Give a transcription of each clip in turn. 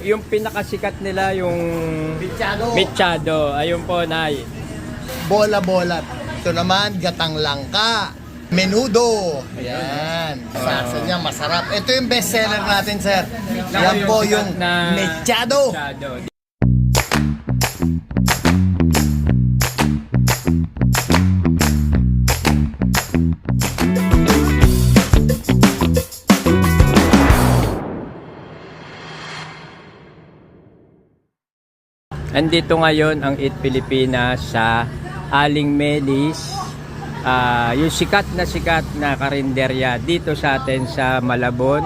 yung pinakasikat nila yung Mechado. Mechado. Ayun po, Nay. Bola-bola. Ito naman, gatang langka. Menudo. Ayan. Sarsa niya, masarap. Ito yung best seller natin, sir. Yan po yung Mechado. Mechado. Andito ngayon ang Eat Pilipinas sa Aling Melis, yung sikat na karinderya dito sa atin sa Malabon.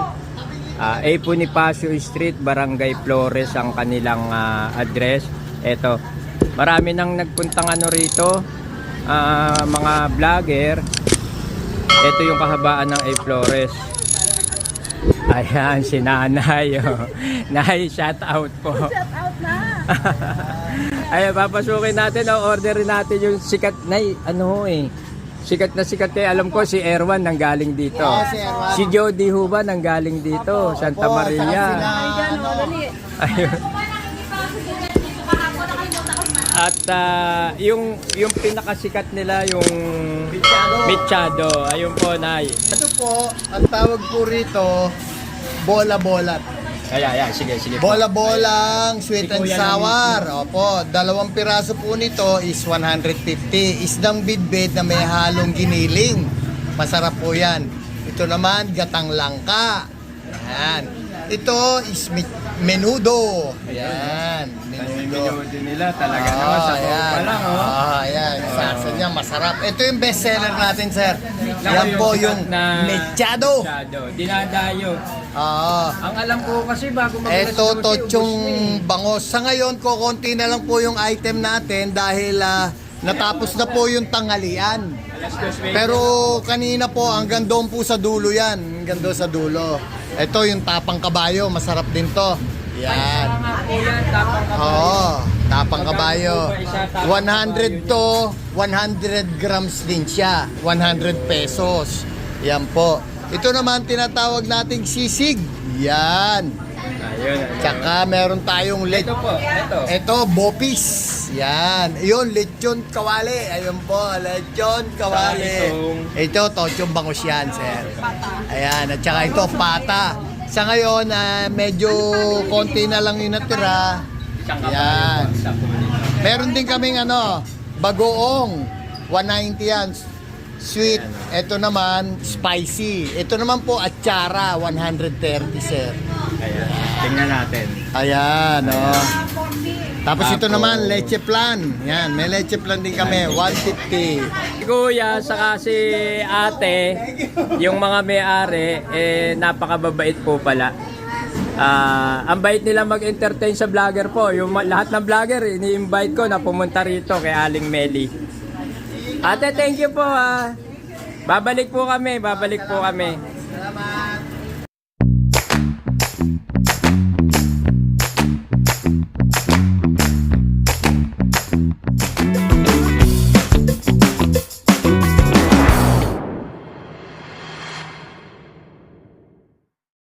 A. Bonifacio Street, Barangay Flores ang kanilang address. Ito, marami nang nagpuntang rito, mga vlogger. Ito yung kahabaan ng A. Flores. Ayan, si Nanay. Oh. Nay, shout out po. Shout out na. Ayan, papasukin natin, orderin natin yung sikat na, sikat na sikat alam ko si Erwan nanggaling dito. Oh, si Erwan. Si Jody Huba nanggaling dito, Santa Maria. Ayan, dali. Ayun. At yung pinakasikat nila yung Mechado. Ayun po, Nay. Ito po, ang tawag po rito, bola-bola. Ayan, sige po. Bola-bolang sweet and Kuya sour. Opo, 2 piraso po nito is 150. Isdang bidbid na may halong giniling. Masarap po yan. Ito naman, gatang langka. Ayan. Ito is menudo. Ayan. Menudo. Menudo nila talaga naman sa ayan. pa lang, oh. Ayan. Sarsa niya, masarap. Ito yung best seller natin, sir. Yan po yung Mechado. Dinadayo. Ang alam ko kasi bago mag-alas Ito, 12, tochong ubos na eh. bangos. Sa ngayon, kukunti na lang po yung item natin dahil natapos na po yung tanghalian. Alas 2:20. Pero kanina po, hanggang doon po sa dulo yan. Hanggang doon sa dulo. Ito, yung tapang kabayo. Masarap din to. Yan. Nga po yan, tapang kabayo. Oo, tapang kabayo. Magkano po ba isa, tapang 100 to 100 grams din siya. 100 pesos. Yan po. Ito naman tinatawag nating sisig. Yan. Ayun. Tsaka meron tayong Ito po, ito. Ito, bopis. Yan. Yun, lechon kawali. Ayun po, lechon kawali. Ito, tochong bangus yan, sir. Ayan. At saka ito, pata. Sa ngayon, medyo konti na lang yung natira. Yan. Meron din kaming bagoong. 190 yan. Sweet. Ito naman, spicy. Ito naman po, atsara. 130, sir. Ayan. Tingnan natin. Ayan, Tapos ito Tapos, naman, leche plan. Yan, may leche plan din kami, 150. Si Kuya, saka si Ate, yung mga may-ari, napakababait po pala. Ang bait nila mag-entertain sa vlogger po. Yung lahat ng vlogger, ini-invite ko na pumunta rito kay Aling Meli. Ate, thank you po. Babalik po kami.